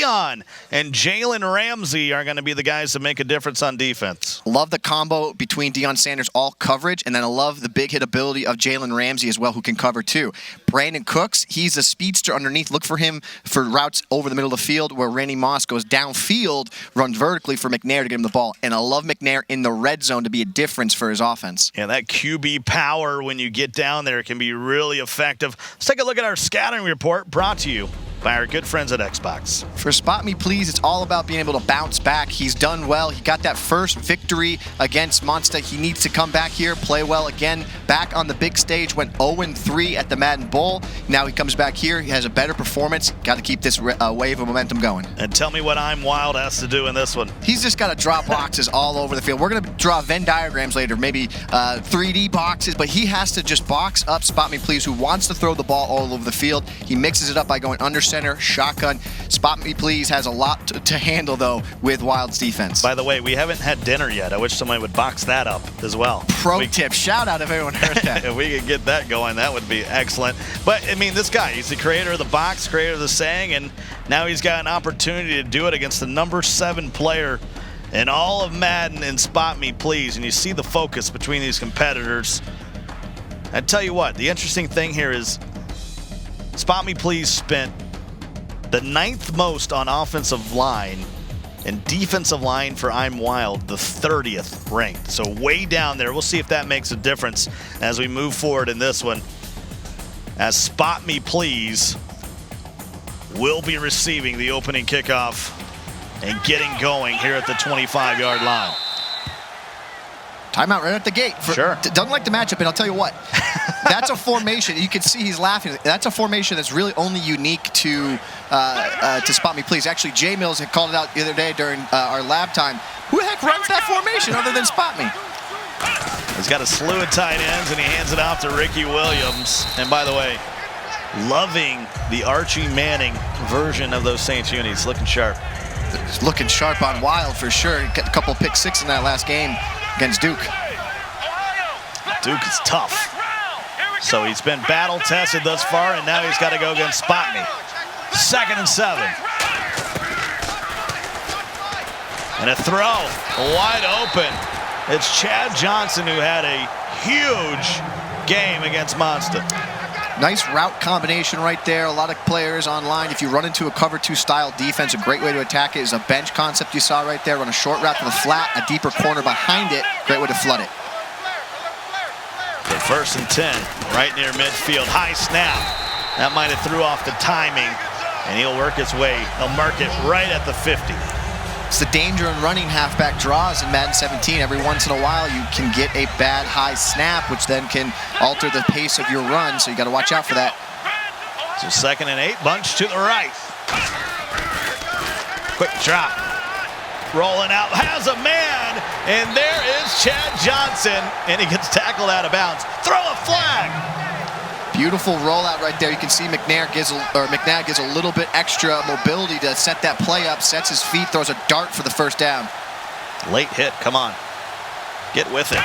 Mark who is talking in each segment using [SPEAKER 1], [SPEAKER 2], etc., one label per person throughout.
[SPEAKER 1] Dion and Jalen Ramsey are going to be the guys that make a difference on defense.
[SPEAKER 2] Love the combo between Deion Sanders, all coverage, and then I love the big hit ability of Jalen Ramsey as well, who can cover too. Brandon Cooks, he's a speedster underneath. Look for him for routes over the middle of the field where Randy Moss goes downfield, runs vertically for McNair to get him the ball. And I love McNair in the red zone to be a difference for his offense.
[SPEAKER 1] And that QB power when you get down there can be really effective. Let's take a look at our scouting report brought to you by our good friends at Xbox.
[SPEAKER 2] For Spot Me Please, it's all about being able to bounce back. He's done well. He got that first victory against Monster. He needs to come back here, play well again. Back on the big stage, went 0-3 at the Madden Bowl. Now he comes back here. He has a better performance. Got to keep this wave of momentum going.
[SPEAKER 1] And tell me what Imwild has to do in this one.
[SPEAKER 2] He's just got to draw boxes all over the field. We're going to draw Venn diagrams later, maybe 3D boxes, but he has to just box up Spot Me Please, who wants to throw the ball all over the field. He mixes it up by going under center, shotgun. Spot Me Please has a lot to handle, though, with Wild's defense.
[SPEAKER 1] By the way, we haven't had dinner yet. I wish somebody would box that up as well.
[SPEAKER 2] Pro tip. Shout out if everyone heard that.
[SPEAKER 1] If we could get that going, that would be excellent. But, I mean, this guy, he's the creator of the box, creator of the saying, and now he's got an opportunity to do it against the number 7 player in all of Madden in Spot Me Please. And you see the focus between these competitors. I tell you what, the interesting thing here is Spot Me Please spent the 9th most on offensive line and defensive line for Imwild, the 30th ranked. So way down there. We'll see if that makes a difference as we move forward in this one. As Spot Me Please will be receiving the opening kickoff and getting going here at the 25-yard line.
[SPEAKER 2] Timeout right at the gate.
[SPEAKER 1] Sure.
[SPEAKER 2] Doesn't like the matchup, and I'll tell you what. That's a formation. You can see he's laughing. That's a formation that's really only unique to Spot Me Please. Actually, Jay Mills had called it out the other day during our lab time. Who the heck runs that formation other than Spot Me?
[SPEAKER 1] He's got a slew of tight ends, and he hands it off to Ricky Williams. And by the way, loving the Archie Manning version of those Saints unis. Looking sharp.
[SPEAKER 2] Looking sharp on Wild for sure. Got a couple pick 6 in that last game against Duke.
[SPEAKER 1] Duke is tough. So he's been battle tested thus far, and now he's got to go against Spot Me. 2nd and 7. And a throw wide open. It's Chad Johnson, who had a huge game against Monster.
[SPEAKER 2] Nice route combination right there. A lot of players online. If you run into a cover 2 style defense, a great way to attack it is a bench concept you saw right there. Run a short route to the flat, a deeper corner behind it. Great way to flood it.
[SPEAKER 1] So 1st and 10, right near midfield. High snap. That might have threw off the timing, and he'll work his way. He'll mark it right at the 50.
[SPEAKER 2] It's the danger in running halfback draws in Madden 17. Every once in a while, you can get a bad high snap, which then can alter the pace of your run, so you got to watch out for that.
[SPEAKER 1] So 2nd and 8, bunch to the right. Quick drop. Rolling out, has a man, and there is Chad Johnson, and he gets tackled out of bounds. Throw a flag.
[SPEAKER 2] Beautiful rollout right there. You can see McNair gives a little bit extra mobility to set that play up, sets his feet, throws a dart for the first down.
[SPEAKER 1] Late hit, come on. Get with it.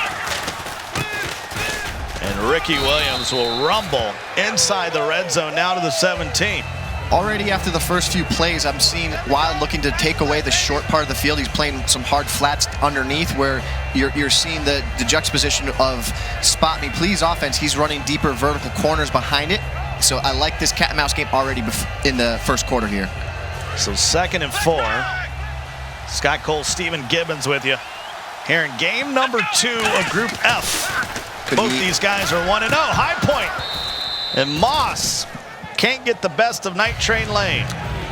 [SPEAKER 1] And Ricky Williams will rumble inside the red zone now to the 17.
[SPEAKER 2] Already after the first few plays, I'm seeing Wild looking to take away the short part of the field. He's playing some hard flats underneath where you're seeing the juxtaposition of Spot Me Please offense. He's running deeper vertical corners behind it. So I like this cat and mouse game already in the first quarter here.
[SPEAKER 1] So 2nd and 4. Scott Cole, Stephen Gibbons with you. Here in game number 2 of Group F. Both these guys are 1-0. High point. And Moss can't get the best of Night Train Lane.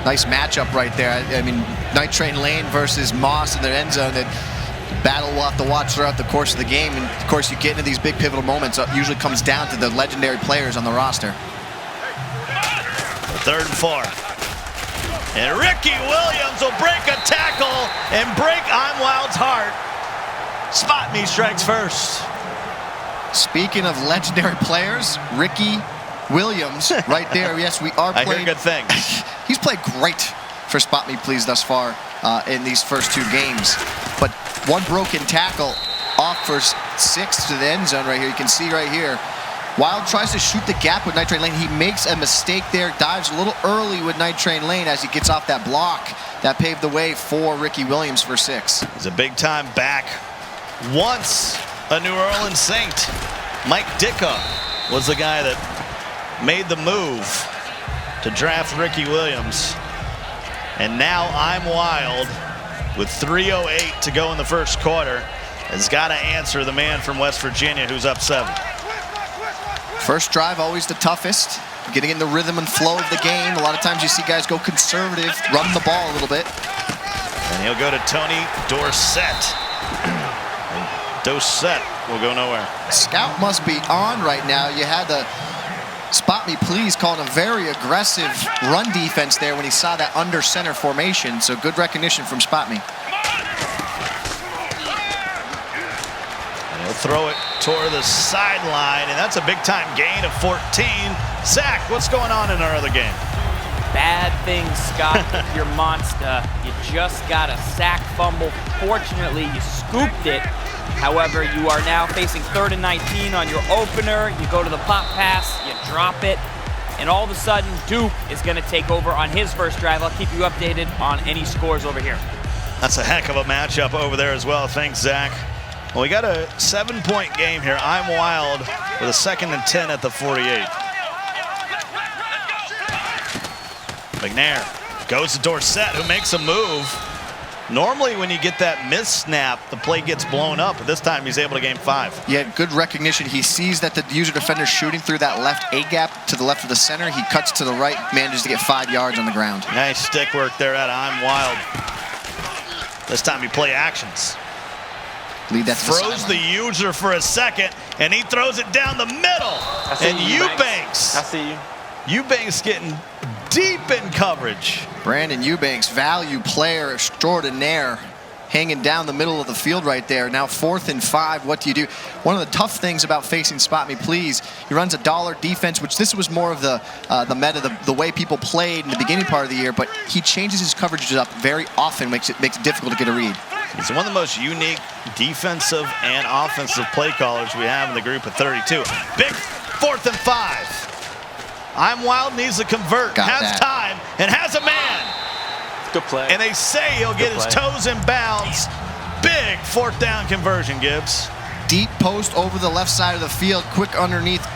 [SPEAKER 2] Nice matchup right there. I mean, Night Train Lane versus Moss in their end zone. That battle we'll have to watch throughout the course of the game. And of course, you get into these big pivotal moments. It usually comes down to the legendary players on the roster.
[SPEAKER 1] 3rd and 4. And Ricky Williams will break a tackle and break Imwild's heart. Spot Me strikes first.
[SPEAKER 2] Speaking of legendary players, Ricky Williams right there. Yes, we are playing.
[SPEAKER 1] I hear good things.
[SPEAKER 2] He's played great for Spot Me Please thus far in these first 2 games. But one broken tackle off for 6 to the end zone right here. You can see right here Wild tries to shoot the gap with Night Train Lane. He makes a mistake there, dives a little early with Night Train Lane as he gets off that block. That paved the way for Ricky Williams for 6.
[SPEAKER 1] He's a big-time back. Once a New Orleans Saint, Mike Ditka was the guy that made the move to draft Ricky Williams. And now Imwild with 3:08 to go in the first quarter has got to answer the man from West Virginia who's up 7.
[SPEAKER 2] First drive always the toughest. Getting in the rhythm and flow of the game. A lot of times you see guys go conservative, run the ball a little bit.
[SPEAKER 1] And he'll go to Tony Dorsett. And Dorsett will go nowhere.
[SPEAKER 2] Scout must be on right now. You had the Spotmeplzzz calling a very aggressive run defense there when he saw that under center formation. So good recognition from Spotme.
[SPEAKER 1] He'll throw it toward the sideline, and that's a big-time gain of 14. Zach, what's going on in our other game?
[SPEAKER 3] Bad things, Scott, with your monster. You just got a sack fumble. Fortunately, you scooped it. However, you are now facing 3rd and 19 on your opener. You go to the pop pass, you drop it, and all of a sudden, Duke is going to take over on his first drive. I'll keep you updated on any scores over here.
[SPEAKER 1] That's a heck of a matchup over there as well. Thanks, Zach. Well, we got a 7-point game here. Imwild with a 2nd and 10 at the 48. McNair goes to Dorsett, who makes a move. Normally, when you get that miss snap, the play gets blown up, but this time he's able to gain 5.
[SPEAKER 2] Yeah, good recognition. He sees that the user defender's shooting through that left A gap to the left of the center. He cuts to the right, manages to get 5 yards on the ground.
[SPEAKER 1] Nice stick work there at Imwild. This time he play actions.
[SPEAKER 2] Lead that to
[SPEAKER 1] throws the user for a second, and he throws it down the middle. And Eubanks.
[SPEAKER 3] I see you.
[SPEAKER 1] Eubanks getting deep in coverage.
[SPEAKER 2] Brandon Eubanks, value player extraordinaire, hanging down the middle of the field right there. Now 4th and 5, what do you do? One of the tough things about facing Spotmeplzzz, he runs a dollar defense, which this was more of the meta, the way people played in the beginning part of the year, but he changes his coverages up very often, makes it difficult to get a read.
[SPEAKER 1] He's one of the most unique defensive and offensive play callers we have in the group of 32. Big 4th and 5. Imwild needs to convert, has time, and has a man.
[SPEAKER 3] Good play.
[SPEAKER 1] And they say he'll get his toes in bounds. Big 4th down conversion, Gibbs.
[SPEAKER 2] Deep post over the left side of the field, quick underneath,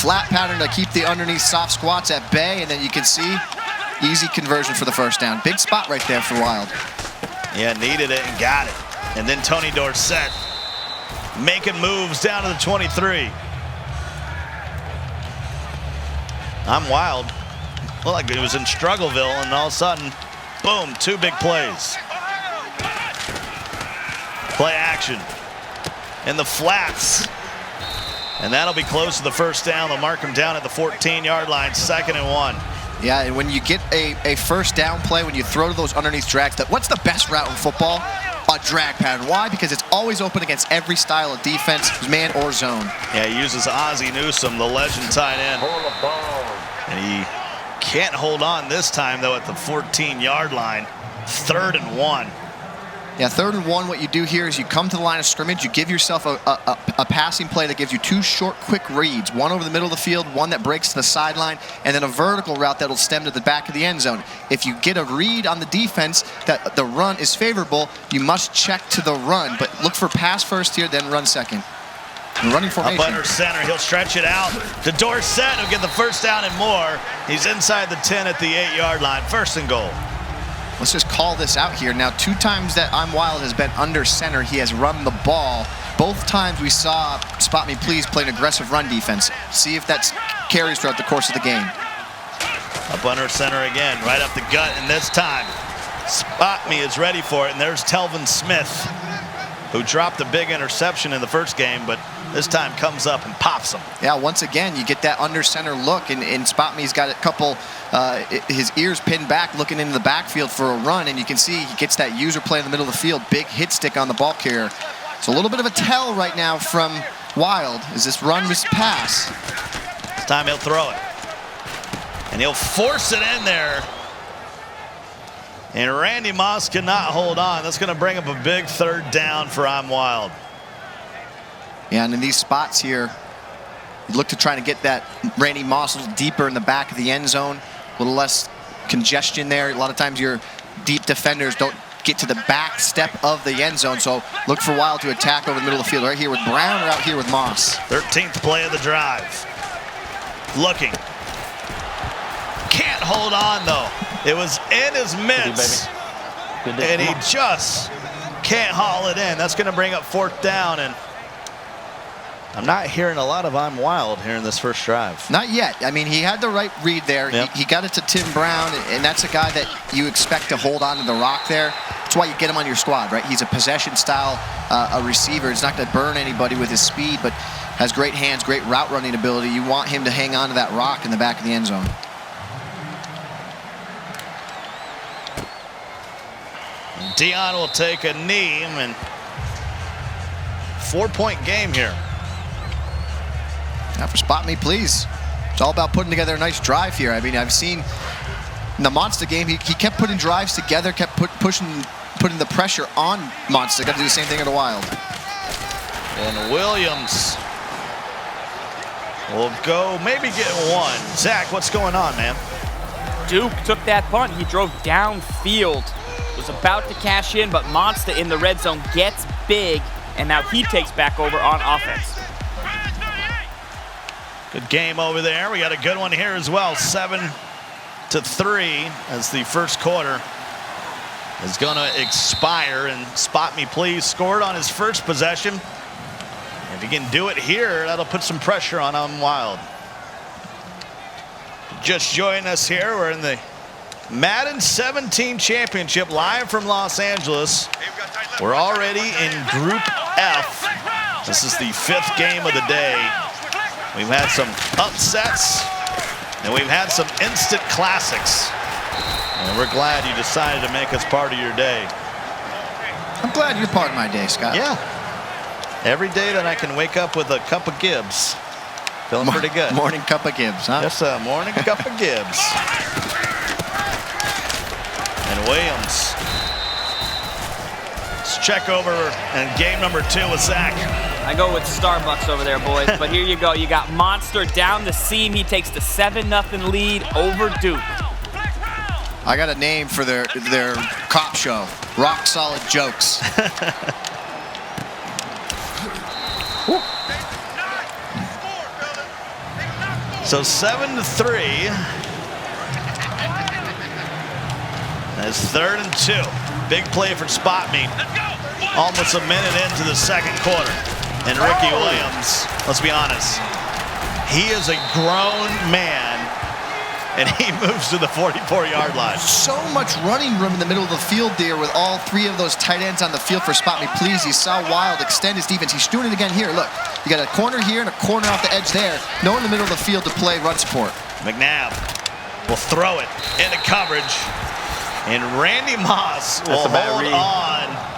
[SPEAKER 2] flat pattern to keep the underneath soft squats at bay, and then you can see easy conversion for the 1st down. Big spot right there for Wild.
[SPEAKER 1] Yeah, needed it and got it. And then Tony Dorsett making moves down to the 23. Imwild looked like it was in Struggleville, and all of a sudden, boom, 2 big plays. Play action in the flats. And that'll be close to the 1st down. They'll mark him down at the 14-yard line, 2nd and 1.
[SPEAKER 2] Yeah, and when you get a 1st down play, when you throw to those underneath drags, what's the best route in football? A drag pattern. Why? Because it's always open against every style of defense, man or zone.
[SPEAKER 1] Yeah, he uses Ozzie Newsome, the legend tight end. And he can't hold on this time, though, at the 14-yard line. 3rd and 1.
[SPEAKER 2] Yeah, 3rd and 1, what you do here is you come to the line of scrimmage, you give yourself a passing play that gives you 2 short, quick reads. One over the middle of the field, one that breaks to the sideline, and then a vertical route that'll stem to the back of the end zone. If you get a read on the defense that the run is favorable, you must check to the run, but look for pass first here, then run second. And running formation.
[SPEAKER 1] Up under center, he'll stretch it out to Dorsett, who'll get the 1st down and more. He's inside the 10 at the 8-yard line, 1st and goal.
[SPEAKER 2] Let's just call this out here. Now, 2 times that Imwild has been under center, he has run the ball. Both times we saw Spotmeplzzz play an aggressive run defense. See if that carries throughout the course of the game.
[SPEAKER 1] Up under center again, right up the gut, and this time Spotme is ready for it, and there's Telvin Smith, who dropped a big interception in the 1st game, but this time comes up and pops him.
[SPEAKER 2] Yeah, once again, you get that under center look, and Spotme's got a couple, his ears pinned back, looking into the backfield for a run, and you can see he gets that user play in the middle of the field, big hit stick on the ball carrier. It's a little bit of a tell right now from Wild. Is this run, this pass?
[SPEAKER 1] This time he'll throw it. And he'll force it in there. And Randy Moss cannot hold on. That's going to bring up a big 3rd down for Imwild.
[SPEAKER 2] Yeah, and in these spots here, You look to try to get that Randy Moss a little deeper in the back of the end zone, a little less congestion there. A lot of times your deep defenders don't get to the back step of the end zone, so look for Wild to attack over the middle of the field, right here with Brown or out here with Moss.
[SPEAKER 1] 13th play of the drive. Looking. Can't hold on, though. It was in his mitts, and he just can't haul it in. That's going to bring up 4th down, and I'm not hearing a lot of I'm Wild here in this first drive.
[SPEAKER 2] Not yet. I mean, he had the right read there.
[SPEAKER 1] Yep.
[SPEAKER 2] He got it to Tim Brown, and that's a guy that you expect to hold on to the rock there. That's why you get him on your squad, right? He's a possession-style a receiver. He's not going to burn anybody with his speed, but has great hands, great route running ability. You want him to hang on to that rock in the back of the end zone.
[SPEAKER 1] Dion will take a knee, and 4-point game here.
[SPEAKER 2] Now for Spot Me, please. It's all about putting together a nice drive here. I mean, I've seen in the Monster game, he kept putting drives together, kept putting the pressure on Monster. Got to do the same thing in the Wild.
[SPEAKER 1] And Williams will go, maybe get one. Zach, what's going on, man?
[SPEAKER 3] Duke took that punt. He drove downfield. Was about to cash in, but Monster in the red zone gets big, and now he takes back over on offense.
[SPEAKER 1] Good game over there. We got a good one here as well. 7-3 as the first quarter is going to expire, and Spot Me Please scored on his first possession. If he can do it here, that'll put some pressure on Wild. Just join us here. We're in the Madden 17 Championship live from Los Angeles. We're already in Group F. This is the 5th game of the day. We've had some upsets, and we've had some instant classics. And we're glad you decided to make us part of your day.
[SPEAKER 2] I'm glad you're part of my day, Scott.
[SPEAKER 1] Yeah. Every day that I can wake up with a cup of Gibbs. Feeling pretty good.
[SPEAKER 2] Morning cup of Gibbs, huh?
[SPEAKER 1] Just a morning cup of Gibbs. And Williams. Let's check over and game number 2 with Zach.
[SPEAKER 3] I go with Starbucks over there, boys. But here you go. You got Monster down the seam. He takes the 7-0 lead over Duke.
[SPEAKER 2] I got a name for their cop show. Rock Solid Jokes.
[SPEAKER 1] So 7-3. That's 3rd and 2. Big play for Spot Me. Almost a minute into the second quarter. And Ricky Williams, let's be honest, he is a grown man, and he moves to the 44-yard line.
[SPEAKER 2] So much running room in the middle of the field there with all 3 of those tight ends on the field for Spot Me Please. You saw Wild extend his defense. He's doing it again here. Look, you got a corner here and a corner off the edge there. No one in the middle of the field to play run support.
[SPEAKER 1] McNabb will throw it into coverage, and Randy Moss will hold on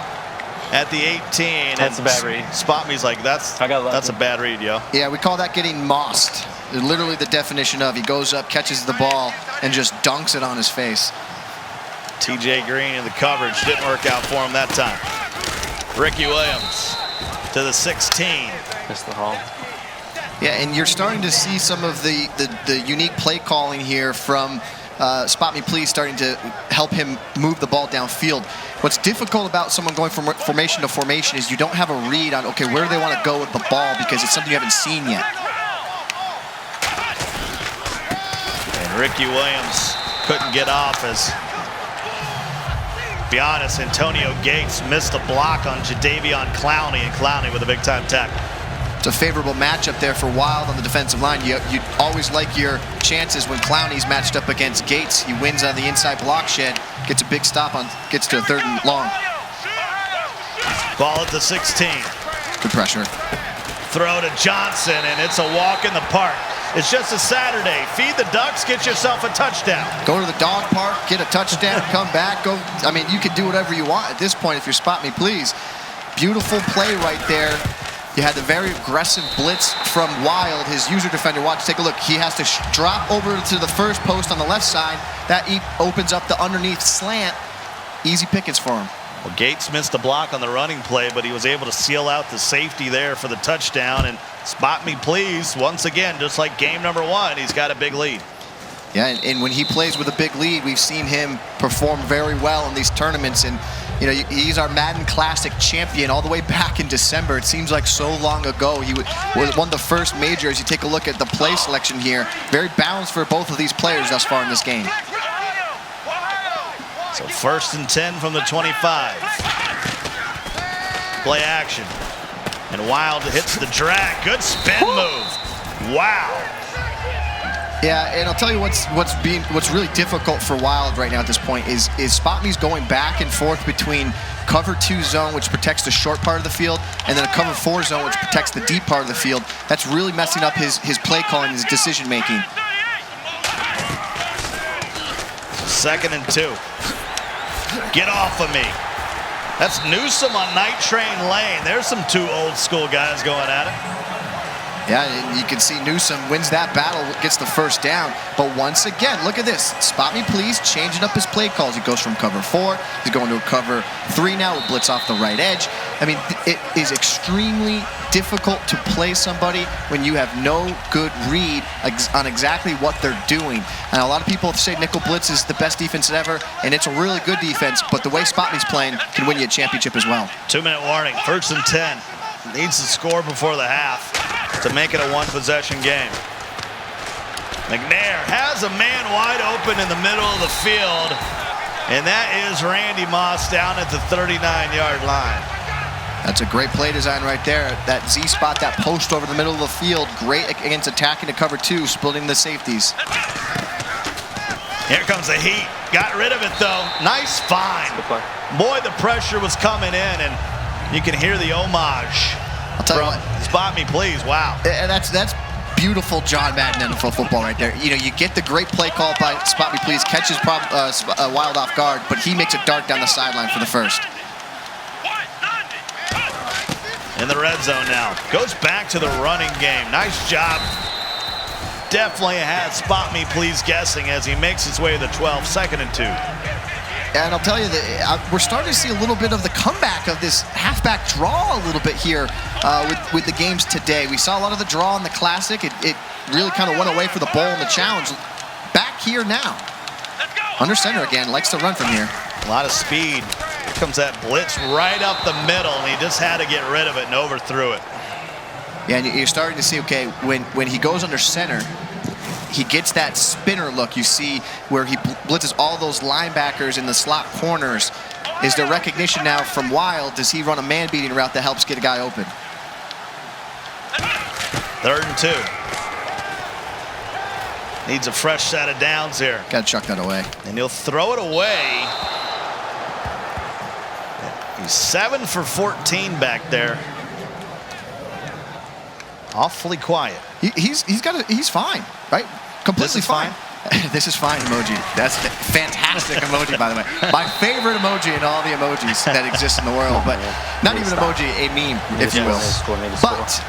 [SPEAKER 1] at the 18.
[SPEAKER 4] That's a bad read.
[SPEAKER 1] Spot Me's like, that's a bad read, yo.
[SPEAKER 2] Yeah, we call that getting mossed. Literally the definition of he goes up, catches the ball, and just dunks it on his face.
[SPEAKER 1] TJ Green in the coverage. Didn't work out for him that time. Ricky Williams to the 16.
[SPEAKER 4] Missed the hall.
[SPEAKER 2] Yeah, and you're starting to see some of the unique play calling here from Spot Me Please, starting to help him move the ball downfield. What's difficult about someone going from formation to formation is you don't have a read on, okay, where do they want to go with the ball, because it's something you haven't seen yet.
[SPEAKER 1] And Ricky Williams couldn't get off as, to be honest, Antonio Gates missed a block on Jadeveon Clowney, and Clowney with a big-time tackle.
[SPEAKER 2] It's a favorable matchup there for Wild on the defensive line. You always like your chances when Clowney's matched up against Gates. He wins on the inside block shed, gets a big stop on, gets to a 3rd and long.
[SPEAKER 1] Ball at the 16.
[SPEAKER 2] Good pressure.
[SPEAKER 1] Throw to Johnson, and it's a walk in the park. It's just a Saturday. Feed the Ducks, get yourself a touchdown.
[SPEAKER 2] Go to the dog park, get a touchdown, come back. Go. I mean, you can do whatever you want at this point if you're Spot Me Please. Beautiful play right there. You had the very aggressive blitz from Wild, his user defender. Watch, take a look. He has to drop over to the first post on the left side. That opens up the underneath slant. Easy pickings for him.
[SPEAKER 1] Well, Gates missed the block on the running play, but he was able to seal out the safety there for the touchdown. And Spotmeplzzz, once again, just like game number 1, he's got a big lead.
[SPEAKER 2] Yeah, and when he plays with a big lead, we've seen him perform very well in these tournaments. And you know, he's our Madden Classic champion all the way back in December. It seems like so long ago. He was one of the first majors. You take a look at the play selection here. Very balanced for both of these players thus far in this game.
[SPEAKER 1] So 1st and 10 from the 25. Play action. And Wild hits the drag. Good spin move. Wow.
[SPEAKER 2] Yeah, and I'll tell you what's really difficult for Wild right now at this point is Spotmeplzzz going back and forth between cover 2 zone, which protects the short part of the field, and then a cover 4 zone, which protects the deep part of the field. That's really messing up his play calling, his decision making.
[SPEAKER 1] 2nd and 2. Get off of me. That's Newsome on Night Train Lane. There's some 2 old school guys going at it.
[SPEAKER 2] Yeah, and you can see Newsome wins that battle, gets the first down. But once again, look at this. Spotmeplzzz changing up his play calls. He goes from cover 4. He's going to a cover 3 now with blitz off the right edge. I mean, it is extremely difficult to play somebody when you have no good read on exactly what they're doing. And a lot of people say nickel blitz is the best defense ever, and it's a really good defense, but the way Spotmeplzzz playing can win you a championship as well.
[SPEAKER 1] 2-minute warning, 1st and 10. Needs to score before the half to make it a 1-possession game. McNair has a man wide open in the middle of the field, and that is Randy Moss down at the 39-yard line.
[SPEAKER 2] That's a great play design right there. That Z spot, that post over the middle of the field, great against attacking to cover 2, splitting the safeties.
[SPEAKER 1] Here comes the heat. Got rid of it, though. Nice find. Boy, the pressure was coming in, and you can hear the homage from Spotmeplzzz. Wow.
[SPEAKER 2] That's beautiful John Madden NFL football right there. You know, you get the great play call by Spotmeplzzz, catches Wild off guard, but he makes a dart down the sideline for the first.
[SPEAKER 1] In the red zone now. Goes back to the running game. Nice job. Definitely has Spotmeplzzz guessing as he makes his way to the 12, 2nd and 2.
[SPEAKER 2] And I'll tell you that we're starting to see a little bit of the comeback of this halfback draw a little bit here with the games today. We saw a lot of the draw in the Classic. It really kind of went away for the bowl and the challenge. Back here now. Under center again, likes to run from here.
[SPEAKER 1] A lot of speed. Here comes that blitz right up the middle, and he just had to get rid of it and overthrew it.
[SPEAKER 2] Yeah, and you're starting to see, okay, when he goes under center, he gets that spinner look. You see where he blitzes all those linebackers in the slot corners. Is there recognition now from Wild? Does he run a man-beating route that helps get a guy open?
[SPEAKER 1] 3rd and 2. Needs a fresh set of downs here.
[SPEAKER 2] Got to chuck that away.
[SPEAKER 1] And he'll throw it away. He's 7 for 14 back there. Awfully quiet.
[SPEAKER 2] He's fine, right? Completely fine. This is fine emoji. That's a fantastic emoji, by the way. My favorite emoji in all the emojis that exist in the world, but not even an emoji, a meme, if you will. But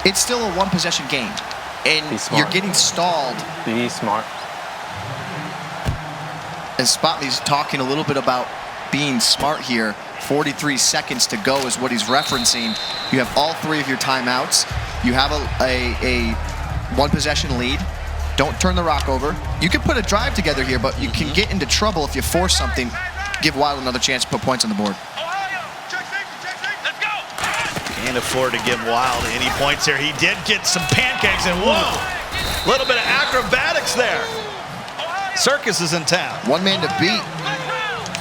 [SPEAKER 2] it's still a 1-possession game, and you're getting stalled.
[SPEAKER 4] Be smart.
[SPEAKER 2] As Spotmeplzzz talking a little bit about being smart here. 43 seconds to go is what he's referencing. You have all 3 of your timeouts. You have a 1-possession lead. Don't turn the rock over. You can put a drive together here, but you can get into trouble if you force something. Give Wild another chance to put points on the board.
[SPEAKER 1] Can't afford to give Wild any points here. He did get some pancakes, and whoa, a little bit of acrobatics there. Circus is in town.
[SPEAKER 2] One man to beat.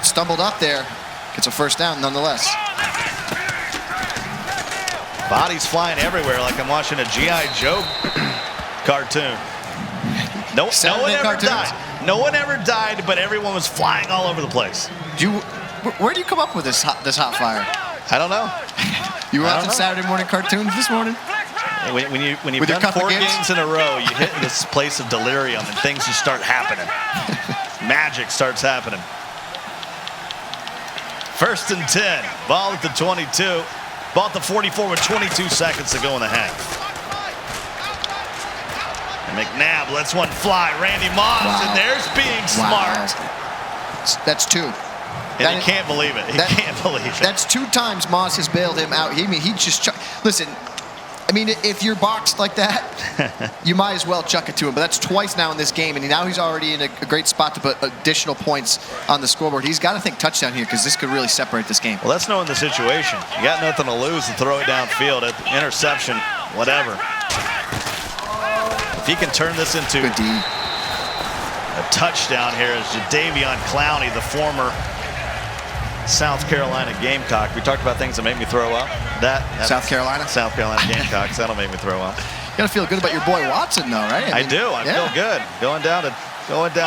[SPEAKER 2] Stumbled up there. Gets a first down nonetheless.
[SPEAKER 1] Bodies flying everywhere like I'm watching a G.I. Joe cartoon. No one ever died. No one ever died, but everyone was flying all over the place.
[SPEAKER 2] Where do you come up with this hot fire?
[SPEAKER 1] I don't know.
[SPEAKER 2] You were watching Saturday morning cartoons this morning?
[SPEAKER 1] When you've done 4 games in a row, you hit this place of delirium and things just start happening. Magic starts happening. 1st and 10. Ball at the 22. Ball at the 44 with 22 seconds to go in the half. And McNabb lets one fly. Randy Moss, and there's being smart.
[SPEAKER 2] That's 2.
[SPEAKER 1] And he can't believe it. He can't believe it.
[SPEAKER 2] That's 2 times Moss has bailed him out. He just listen. I mean, if you're boxed like that, you might as well chuck it to him. But that's twice now in this game, and now he's already in a great spot to put additional points on the scoreboard. He's got to think touchdown here because this could really separate this game.
[SPEAKER 1] Well, that's knowing the situation. You got nothing to lose to throw it downfield. Interception, whatever. If he can turn this into a touchdown here as Jadeveon Clowney, the former South Carolina Gamecock. We talked about things that make me throw up.
[SPEAKER 2] South Carolina
[SPEAKER 1] Gamecocks. That'll make me throw up.
[SPEAKER 2] You gotta feel good about your boy Watson, though, right?
[SPEAKER 1] I do. I feel good. Going down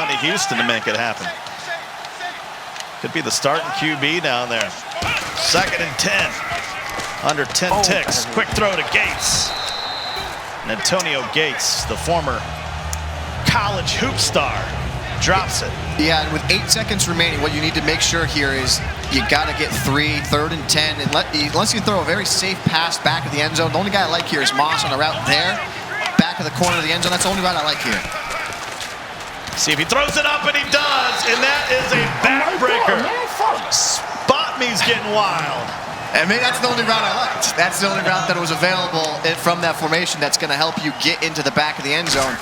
[SPEAKER 1] to Houston to make it happen. Could be the starting QB down there. 2nd and 10. Under 10 ticks. Quick throw to Gates. And Antonio Gates, the former college hoop star, drops it.
[SPEAKER 2] Yeah, and with 8 seconds remaining, what you need to make sure here is you got to get 3rd and 10. And unless you throw a very safe pass back of the end zone, the only guy I like here is Moss on the route there, back of the corner of the end zone. That's the only route I like here.
[SPEAKER 1] See if he throws it up, and he does, and that is a backbreaker. Spotmeplzzz getting wild.
[SPEAKER 2] And maybe that's the only route I liked. That's the only route that was available from that formation that's going to help you get into the back of the end zone.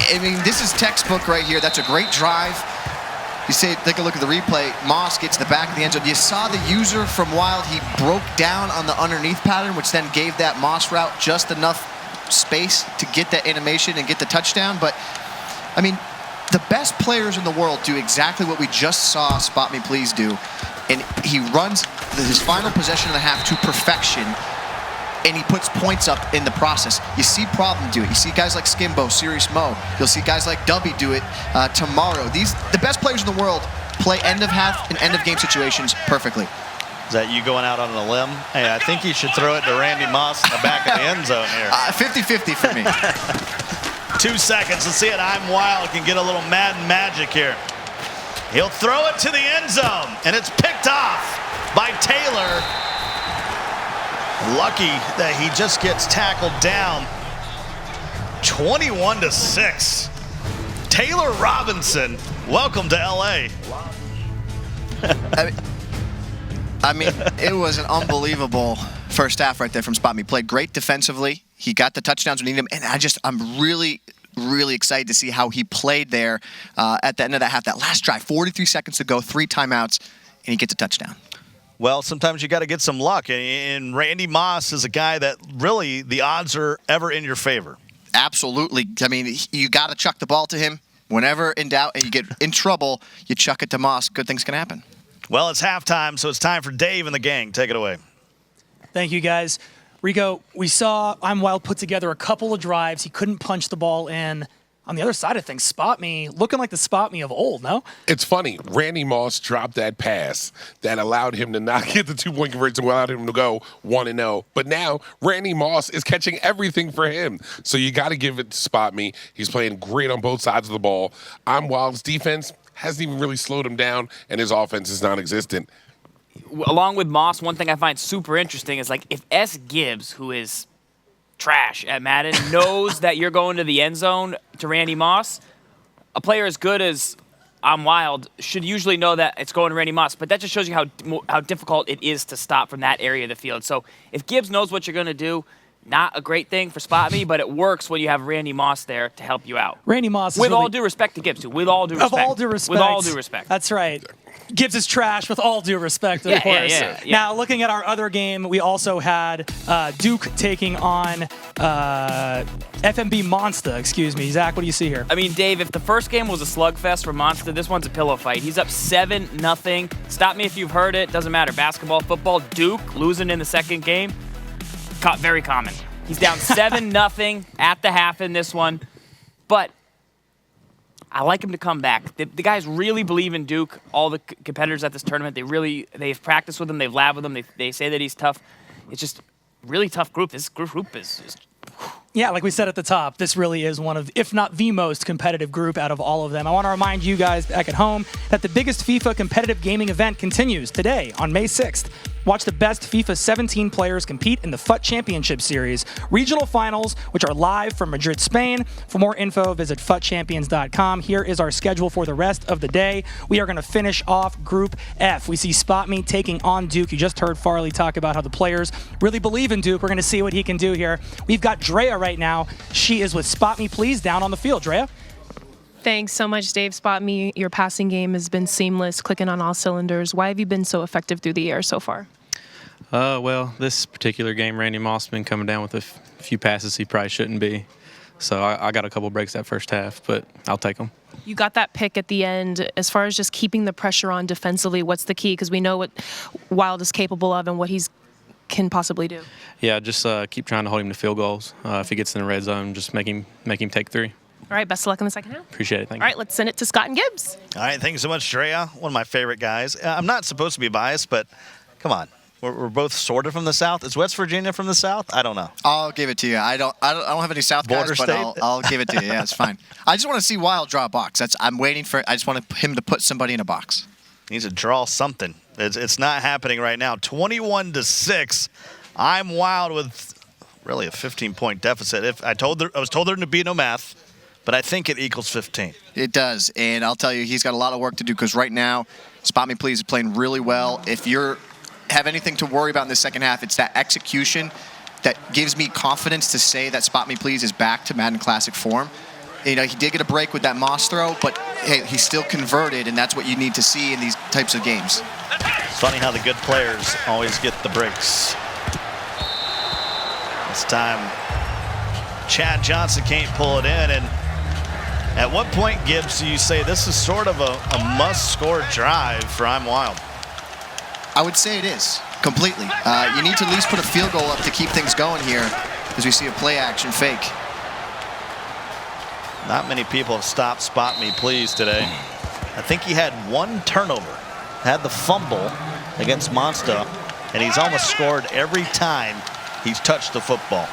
[SPEAKER 2] I mean, this is textbook right here. That's a great drive. You say, take a look at the replay. Moss gets the back of the end zone. You saw the user from Wild. He broke down on the underneath pattern, which then gave that Moss route just enough space to get that animation and get the touchdown. But, I mean, the best players in the world do exactly what we just saw Spotmeplzzz do. And he runs his final possession of the half to perfection. And he puts points up in the process. You see Problem do it. You see guys like Skimbo, Serious Mo. You'll see guys like Dubby do it tomorrow. The best players in the world play end of half and end of game situations perfectly.
[SPEAKER 1] Is that you going out on a limb? Hey, I think you should throw it to Randy Moss in the back of the end zone here.
[SPEAKER 2] 50-50 for me.
[SPEAKER 1] 2 seconds. Let's see it. Imwild can get a little Madden magic here. He'll throw it to the end zone, and it's picked off by Taylor. Lucky that he just gets tackled down. 21-6. Taylor Robinson, welcome to LA.
[SPEAKER 2] I mean, it was an unbelievable first half right there from Spotmeplzzz. Played great defensively. He got the touchdowns when he needed them, and I'm really excited to see how he played there at the end of that half. That last drive, 43 seconds to go, 3 timeouts, and he gets a touchdown.
[SPEAKER 1] Well, sometimes you got to get some luck, and Randy Moss is a guy that really the odds are ever in your favor.
[SPEAKER 2] Absolutely. I mean, you got to chuck the ball to him. Whenever in doubt and you get in trouble, you chuck it to Moss. Good things can happen.
[SPEAKER 1] Well, it's halftime, so it's time for Dave and the gang. Take it away.
[SPEAKER 4] Thank you, guys. Rico, we saw Imwild put together a couple of drives. He couldn't punch the ball in. On the other side of things, Spotme looking like the Spotme of old, no?
[SPEAKER 5] It's funny. Randy Moss dropped that pass that allowed him to not get the 2-point conversion, allowed him to go 1-0. But now Randy Moss is catching everything for him. So you got to give it to Spotme. He's playing great on both sides of the ball. Imwild's defense hasn't even really slowed him down, and his offense is non-existent.
[SPEAKER 3] Along with Moss, one thing I find super interesting is, like, if S. Gibbs, who is trash at Madden, knows that you're going to the end zone to Randy Moss, a player as good as Imwild should usually know that it's going to Randy Moss. But that just shows you how difficult it is to stop from that area of the field. So if Gibbs knows what you're going to do, not a great thing for Spotme, but it works when you have Randy Moss there to help you out.
[SPEAKER 4] Randy Moss is
[SPEAKER 3] with
[SPEAKER 4] really,
[SPEAKER 3] all due respect to Gibbs, too. With all due respect.
[SPEAKER 4] Of all due respect.
[SPEAKER 3] With all due respect.
[SPEAKER 4] That's right. Gibbs is trash with all due respect, of course.
[SPEAKER 3] Yeah.
[SPEAKER 4] Now, looking at our other game, we also had Duke taking on FMB Monster. Excuse me. Zach, what do you see here?
[SPEAKER 3] I mean, Dave, if the first game was a slugfest for Monster, this one's a pillow fight. He's up 7-0. Stop me if you've heard it. Doesn't matter. Basketball, football, Duke losing in the second game. Very common. He's down 7-0 at the half in this one. But I like him to come back. The guys really believe in Duke. All the competitors at this tournament, they've practiced with him. They've labbed with him. They say that he's tough. It's just a really tough group. This group is
[SPEAKER 4] yeah, like we said at the top, this really is one of, if not the most competitive group out of all of them. I want to remind you guys back at home that the biggest FIFA competitive gaming event continues today on May 6th. Watch the best FIFA 17 players compete in the FUT Championship Series regional finals, which are live from Madrid, Spain. For more info, visit futchampions.com. Here is our schedule for the rest of the day. We are going to finish off Group F. We see Spotme taking on Duke. You just heard Farley talk about how the players really believe in Duke. We're going to see what he can do here. We've got Drea right now. She is with Spotmeplzzz down on the field. Drea?
[SPEAKER 6] Thanks so much, Dave. Spotme, your passing game has been seamless, clicking on all cylinders. Why have you been so effective through the air so far?
[SPEAKER 7] Well, this particular game, Randy Moss been coming down with a few passes he probably shouldn't be. So I got a couple breaks that first half, but I'll take them.
[SPEAKER 6] You got that pick at the end. As far as just keeping the pressure on defensively, what's the key? Because we know what Wild is capable of and what he's can possibly do. Yeah,
[SPEAKER 7] just keep trying to hold him to field goals. If he gets in the red zone, just make him take 3.
[SPEAKER 6] All right, best of luck in the second half.
[SPEAKER 7] Appreciate it. Thank you.
[SPEAKER 6] All right, let's send it to Scott and Gibbs.
[SPEAKER 1] All right, thank you so much, Drea. One of my favorite guys. I'm not supposed to be biased, but come on. We're both sort of from the South. Is West Virginia from the South? I don't know.
[SPEAKER 2] I'll give it to you. I don't have any South guys,
[SPEAKER 1] Border
[SPEAKER 2] but
[SPEAKER 1] state?
[SPEAKER 2] I'll give it to you. Yeah, it's fine. I just want to see Wild draw a box. I'm waiting for. I just want him to put somebody in a box.
[SPEAKER 1] He needs to draw something. It's not happening right now. 21-6. I'm Wild with really a 15-point deficit. I was told there to be no math, but I think it equals 15.
[SPEAKER 2] It does, and I'll tell you, he's got a lot of work to do because right now, Spotmeplzzz is playing really well. If you're have anything to worry about in the second half, it's that execution that gives me confidence to say that Spotmeplzzz is back to Madden Classic form. You know, he did get a break with that Moss throw, but hey, he's still converted, and that's what you need to see in these types of games.
[SPEAKER 1] It's funny how the good players always get the breaks. This time, Chad Johnson can't pull it in, and at what point, Gibbs, do you say this is sort of a must-score drive for I'm Wild?
[SPEAKER 2] I would say it is, completely. You need to at least put a field goal up to keep things going here as we see a play-action fake.
[SPEAKER 1] Not many people have stopped Spotmeplzzz today. I think he had 1 turnover, had the fumble against Monster, and he's almost scored every time he's touched the football.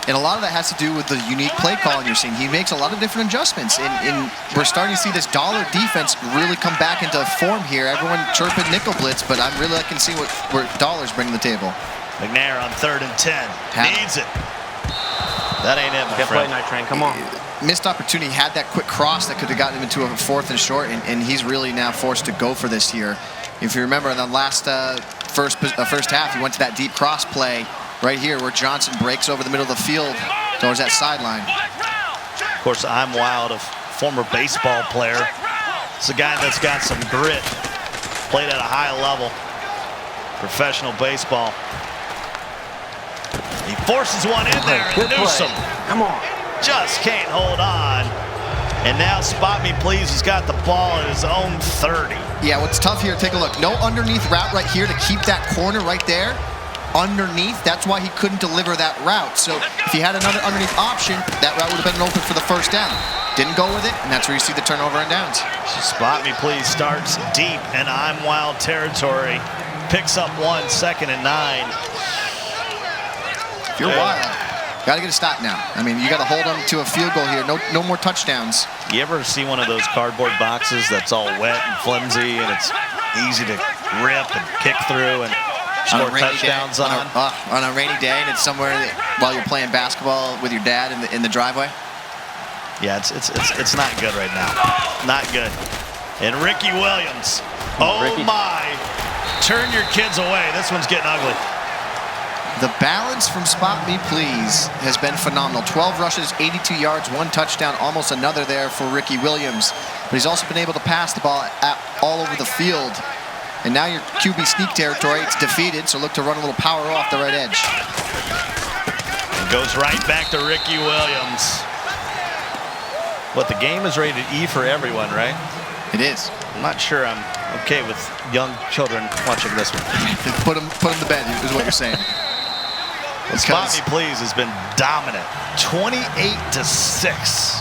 [SPEAKER 2] And a lot of that has to do with the unique play calling you're seeing. He makes a lot of different adjustments. And we're starting to see this dollar defense really come back into form here. Everyone chirping nickel blitz, but I can see where dollars bring to the table.
[SPEAKER 1] McNair on 3rd and 10. Needs it. That ain't it, my friend.
[SPEAKER 7] Night Train. Come on.
[SPEAKER 2] Missed opportunity, had that quick cross that could have gotten him into a 4th and short, and he's really now forced to go for this here. If you remember in the last first half, he went to that deep cross play right here where Johnson breaks over the middle of the field towards that sideline.
[SPEAKER 1] Of course, I'm Wild, a former baseball player. It's a guy that's got some grit, played at a high level, professional baseball. He forces one in there, and Newsom just can't hold on. And now Spotmeplzzz has got the ball at his own 30.
[SPEAKER 2] Yeah, what's tough here, take a look. No underneath route right here to keep that corner right there. Underneath, that's why he couldn't deliver that route. So if he had another underneath option, that route would have been open for the first down. Didn't go with it, and that's where you see the turnover and downs.
[SPEAKER 1] Spotmeplzzz starts deep in I'm Wild territory. Picks up 1, 2nd and 9.
[SPEAKER 2] If you're Wild, got to get a stop now. I mean, you got to hold them to a field goal here. No more touchdowns.
[SPEAKER 1] You ever see one of those cardboard boxes that's all wet and flimsy, and it's easy to rip and kick through and score touchdowns on
[SPEAKER 2] a rainy day, and it's somewhere while you're playing basketball with your dad in the driveway?
[SPEAKER 1] Yeah, it's not good right now. Not good. And Ricky Williams. Oh, Ricky. My. Turn your kids away. This one's getting ugly.
[SPEAKER 2] The balance from Spotmeplzzz has been phenomenal. 12 rushes, 82 yards, 1 touchdown, almost another there for Ricky Williams. But he's also been able to pass the ball all over the field. And now your QB sneak territory, it's defeated, so look to run a little power off the right edge.
[SPEAKER 1] It goes right back to Ricky Williams. But the game is rated E for everyone, right?
[SPEAKER 2] It is.
[SPEAKER 1] I'm not sure I'm okay with young children watching this one.
[SPEAKER 2] Put them to bed is what you're saying.
[SPEAKER 1] Spotmeplzzz has been dominant, 28-6.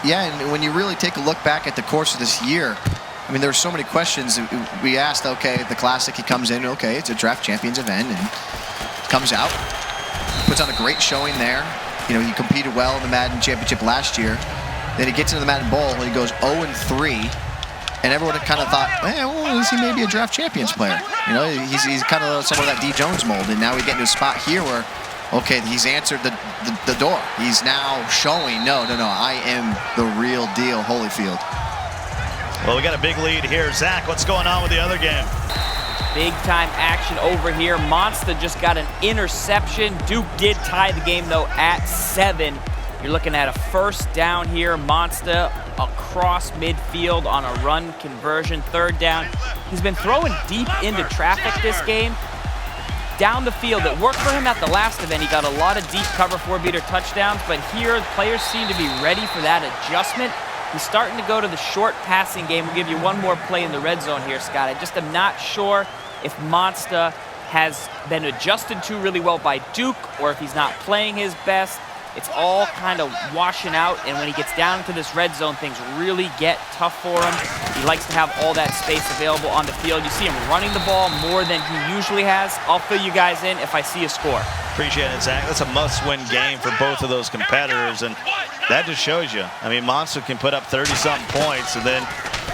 [SPEAKER 2] Yeah, and when you really take a look back at the course of this year, I mean, there were so many questions. We asked, okay, the Classic, he comes in, okay, it's a draft champions event, and comes out, puts on a great showing there. You know, he competed well in the Madden Championship last year. Then he gets into the Madden Bowl, and he goes 0-3. and everyone kind of thought, well, is he maybe a draft champions player? You know, he's kind of somewhat of that D. Jones mold, and now we get into a spot here where, okay, he's answered the door. He's now showing, no, I am the real deal, Holyfield.
[SPEAKER 1] Well, we got a big lead here. Zach, what's going on with the other game?
[SPEAKER 3] Big time action over here. Monster just got an interception. Duke did tie the game though at 7. You're looking at a first down here. Monster across midfield on a run conversion. 3rd down. He's been throwing deep into traffic this game. Down the field, it worked for him at the last event. He got a lot of deep cover 4-beater touchdowns, but here players seem to be ready for that adjustment. He's starting to go to the short passing game. We'll give you one more play in the red zone here, Scott. I just am not sure if Monster has been adjusted to really well by Duke or if he's not playing his best. It's all kind of washing out, and when he gets down into this red zone, things really get tough for him. He likes to have all that space available on the field. You see him running the ball more than he usually has. I'll fill you guys in if I see a score.
[SPEAKER 1] Appreciate it, Zach. That's a must-win game for both of those competitors, and that just shows you. I mean, Monster can put up 30-something points, and then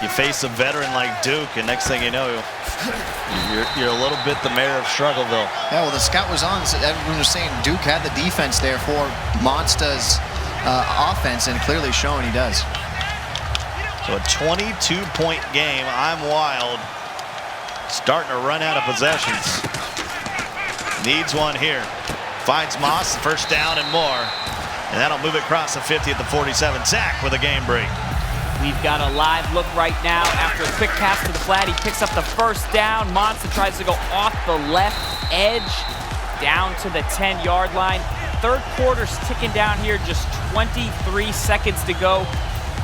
[SPEAKER 1] you face a veteran like Duke, and next thing you know, you're a little bit the mayor of Struggleville.
[SPEAKER 2] Yeah, well, the scout was on. So everyone was saying Duke had the defense there for Monster's offense, and clearly showing he does.
[SPEAKER 1] So a 22-point game. Imwild starting to run out of possessions. Needs one here. Finds Moss, first down and more. And that'll move it across the 50 at the 47. Zach with a game break.
[SPEAKER 3] We've got a live look right now. After a quick pass to the flat, he picks up the first down. Monster tries to go off the left edge down to the 10-yard line. 3rd quarter's ticking down here, just 23 seconds to go.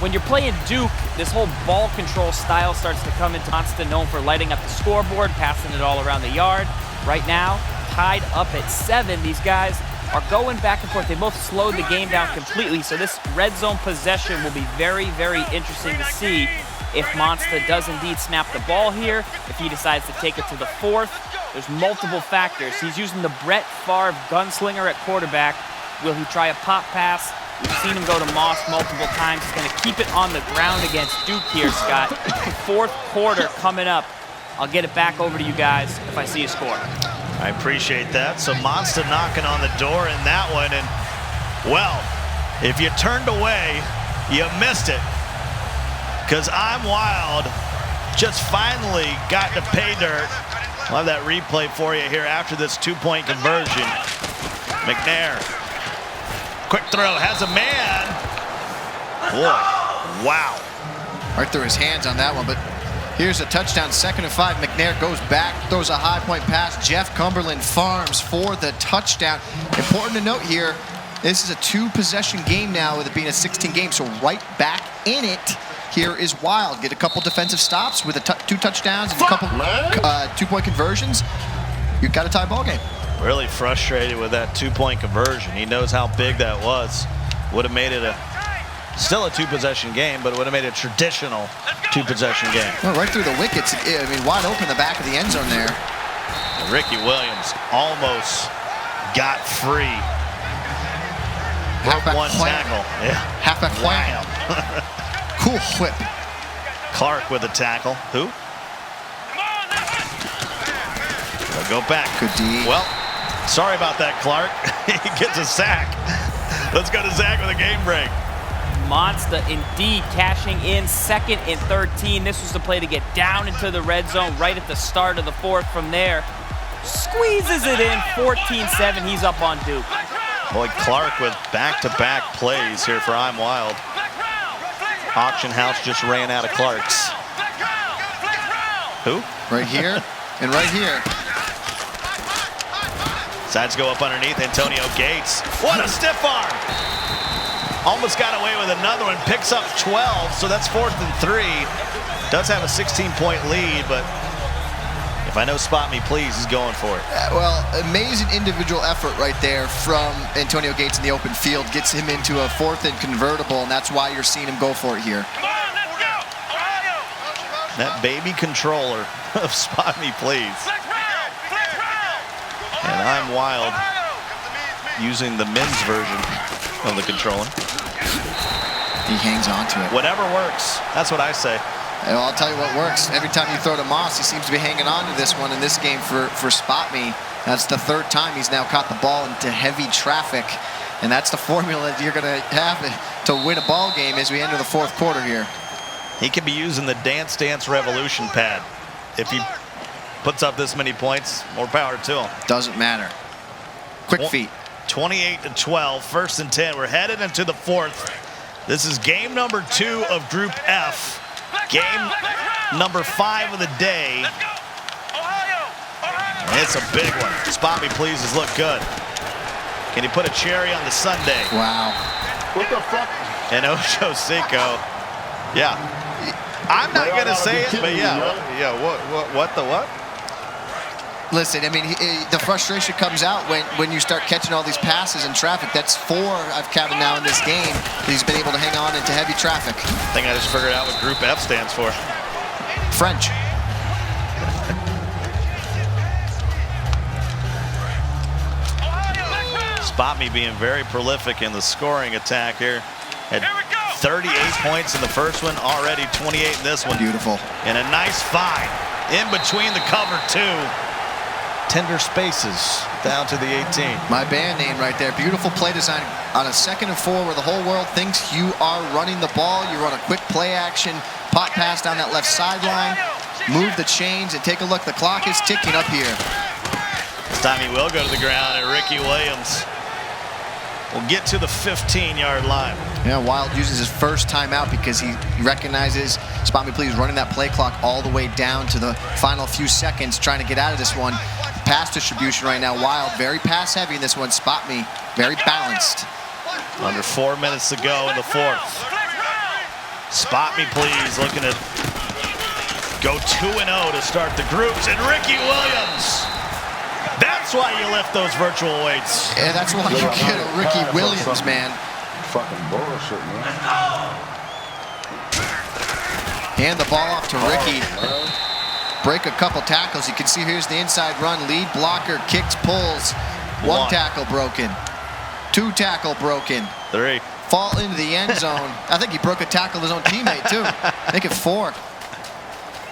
[SPEAKER 3] When you're playing Duke, this whole ball control style starts to come into Monster, known for lighting up the scoreboard, passing it all around the yard. Right now, tied up at 7. These guys are going back and forth. They both slowed the game down completely, so this red zone possession will be very, very interesting to see if Monster does indeed snap the ball here, if he decides to take it to the 4th. There's multiple factors. He's using the Brett Favre gunslinger at quarterback. Will he try a pop pass? We've seen him go to Moss multiple times. He's going to keep it on the ground against Duke here, Scott. 4th quarter coming up. I'll get it back over to you guys if I see a score.
[SPEAKER 1] I appreciate that. So Monster knocking on the door in that one, and well, if you turned away, you missed it. Because Imwild just finally got to pay dirt. We'll have that replay for you here after this 2-point conversion. McNair, quick throw, has a man. Boy, wow.
[SPEAKER 2] Right through his hands on that one, but here's a touchdown, 2nd and 5. McNair goes back, throws a high point pass. Jeff Cumberland farms for the touchdown. Important to note here, this is a 2-possession game now with it being a 16 game, so right back in it. Here is Wild. Get a couple defensive stops with 2 touchdowns and a couple 2-point conversions. You've got a tie ball game.
[SPEAKER 1] Really frustrated with that 2-point conversion. He knows how big that was. Would have made it still a 2-possession game, but it would have made a traditional 2-possession game.
[SPEAKER 2] Well, right through the wickets. I mean, wide open the back of the end zone there.
[SPEAKER 1] Ricky Williams almost got free.
[SPEAKER 2] Halfback
[SPEAKER 1] one
[SPEAKER 2] wham.
[SPEAKER 1] tackle. Yeah.
[SPEAKER 2] Halfback wham. Cool whip.
[SPEAKER 1] Clark with a tackle. Who? They'll go back.
[SPEAKER 2] Good D.
[SPEAKER 1] Well, sorry about that, Clark. He gets a sack. Let's go to Zach with a game break.
[SPEAKER 3] Monster indeed cashing in 2nd and 13. This was the play to get down into the red zone right at the start of the 4th. From there, squeezes it in, 14-7. He's up on Duke.
[SPEAKER 1] Boy, Clark with back-to-back plays here for Imwild. Auction house just ran out of Clarks. Who?
[SPEAKER 2] Right here and right here.
[SPEAKER 1] Sides go up underneath. Antonio Gates. What a stiff arm! Almost got away with another one. Picks up 12, so that's 4th and 3. Does have a 16-point lead, but if I know Spotmeplzzz, he's going for it.
[SPEAKER 2] Well, amazing individual effort right there from Antonio Gates in the open field. Gets him into a 4th and convertible, and that's why you're seeing him go for it here.
[SPEAKER 1] That baby controller of Spotmeplzzz. And Imwild using the men's version of the controller.
[SPEAKER 2] He hangs on to it.
[SPEAKER 1] Whatever works. That's what I say.
[SPEAKER 2] And I'll tell you what works. Every time you throw to Moss, he seems to be hanging on to this one in this game for Spotme. That's the third time he's now caught the ball into heavy traffic. And that's the formula that you're going to have to win a ball game as we enter the fourth quarter here.
[SPEAKER 1] He could be using the Dance Dance Revolution pad. If he puts up this many points, more power to him.
[SPEAKER 2] Doesn't matter. Quick feet.
[SPEAKER 1] 28-12, 1st and 10. We're headed into the fourth. This is game number 2 of Group F. Game number 5 of the day. And it's a big one. Spotmeplzzz has looked good. Can he put a cherry on the sundae?
[SPEAKER 2] Wow.
[SPEAKER 8] What the fuck?
[SPEAKER 1] And Ocho Cinco. Yeah. I'm not going to say it, but yeah. What the what?
[SPEAKER 2] Listen, I mean, the frustration comes out when you start catching all these passes in traffic. That's 4 I've counted now in this game. He's been able to hang on into heavy traffic.
[SPEAKER 1] I think I just figured out what Group F stands for.
[SPEAKER 2] French.
[SPEAKER 1] Spotme being very prolific in the scoring attack here. Had 38 points in the first one, already 28 in this one.
[SPEAKER 2] Beautiful.
[SPEAKER 1] And a nice find in between the cover 2. Tender spaces down to the 18.
[SPEAKER 2] My band name right there. Beautiful play design on a 2nd and 4 where the whole world thinks you are running the ball. You run a quick play action, pop pass down that left sideline, move the chains, and take a look. The clock is ticking up here.
[SPEAKER 1] This time he will go to the ground, and Ricky Williams will get to the 15-yard line.
[SPEAKER 2] Yeah, Wild uses his first timeout because he recognizes Spotmeplzzz running that play clock all the way down to the final few seconds, trying to get out of this one. Pass distribution right now, Wild very pass heavy in this one. Spotme very balanced.
[SPEAKER 1] Under 4 minutes to go in the fourth. Spotmeplzzz looking to go 2-0 to start the groups, and Ricky Williams. That's why you lift those virtual weights.
[SPEAKER 2] Yeah, that's why you get a Ricky Williams, man.
[SPEAKER 8] Fucking bullshit, man.
[SPEAKER 2] Hand the ball off to Ricky. Break a couple tackles. You can see here's the inside run. Lead blocker, kicks, pulls. One tackle broken. 2 tackle broken.
[SPEAKER 1] 3.
[SPEAKER 2] Fall into the end zone. I think he broke a tackle of his own teammate, too. Make it 4.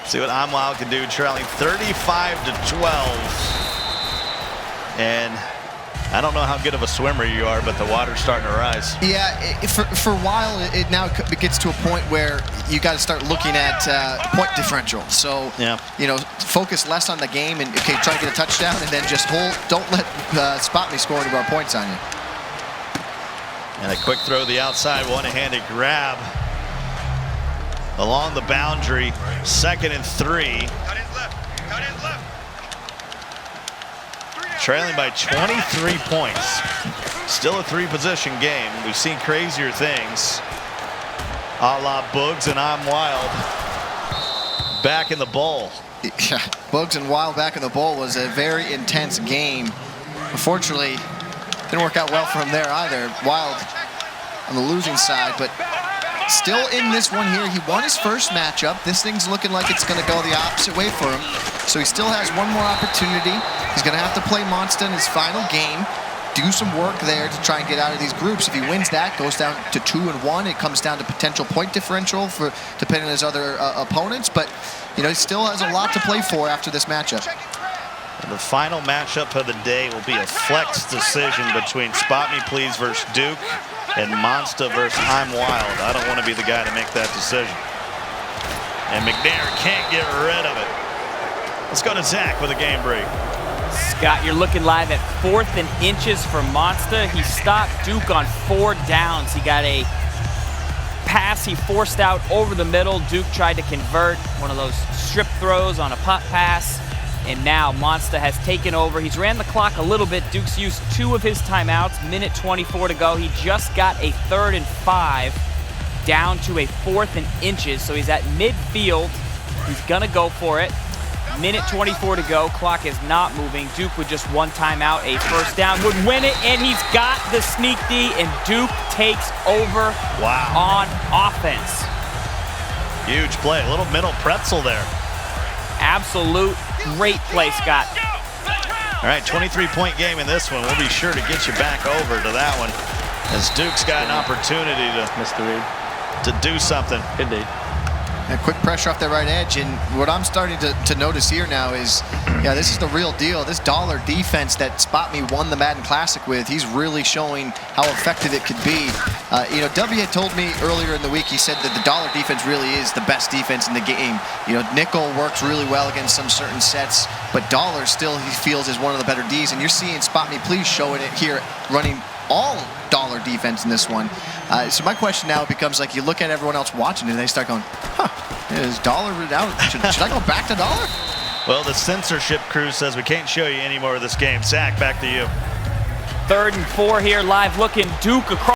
[SPEAKER 1] See what Imwild can do, trailing 35-12. And I don't know how good of a swimmer you are, but the water's starting to rise.
[SPEAKER 2] Yeah, for a while, it now gets to a point where you got to start looking at point differential. So, you know, focus less on the game and, okay, try to get a touchdown and then just hold. Don't let Spotme score any more points on you.
[SPEAKER 1] And a quick throw to the outside, one-handed grab along the boundary. 2nd and 3. Trailing by 23 points. Still a 3-position game. We've seen crazier things. A la Buggs and Imwild back in the bowl.
[SPEAKER 2] Yeah, Buggs and Wild back in the bowl was a very intense game. Unfortunately, didn't work out well for him there either. Wild on the losing side, but still in this one here. He won his first matchup. This thing's looking like it's going to go the opposite way for him. So he still has one more opportunity. He's going to have to play Monster in his final game. Do some work there to try and get out of these groups. If he wins that, goes down to 2-1. It comes down to potential point differential for depending on his other opponents. But you know, he still has a lot to play for after this matchup.
[SPEAKER 1] And the final matchup of the day will be a flex decision between Spotmeplzzz versus Duke and Monster versus Imwild. I don't want to be the guy to make that decision. And McNair can't get rid of it. Let's go to Zach with a game break.
[SPEAKER 3] Scott, you're looking live at 4th and inches for Monster. He stopped Duke on 4 downs. He got a pass he forced out over the middle. Duke tried to convert one of those strip throws on a pop pass. And now Monster has taken over. He's ran the clock a little bit. Duke's used 2 of his timeouts. 1:24 to go. He just got a 3rd and 5 down to a 4th and inches. So he's at midfield. He's going to go for it. 1:24 to go. Clock is not moving. Duke with just 1 timeout, a first down, would win it, and he's got the sneak D, and Duke takes over on offense.
[SPEAKER 1] Huge play. A little middle pretzel there.
[SPEAKER 3] Absolute great play, Scott.
[SPEAKER 1] All right, 23-point game in this one. We'll be sure to get you back over to that one as Duke's got an opportunity to do something.
[SPEAKER 7] Indeed.
[SPEAKER 2] quick pressure off that right edge, and what I'm starting to notice here now is, yeah, this is the real deal. This dollar defense that Spot Me won the Madden Classic with, he's really showing how effective it could be. You know, W had told me earlier in the week, he said that the dollar defense really is the best defense in the game. You know, nickel works really well against some certain sets, but dollar still he feels is one of the better Ds, and you're seeing Spotmeplzzz showing it here, running all dollar defense in this one. So my question now becomes, like, you look at everyone else watching and they start going, huh, is dollar out? Should I go back to dollar?
[SPEAKER 1] Well, the censorship crew says we can't show you any more of this game. Zach, back to you.
[SPEAKER 3] 3rd and 4 here, live looking. Duke across.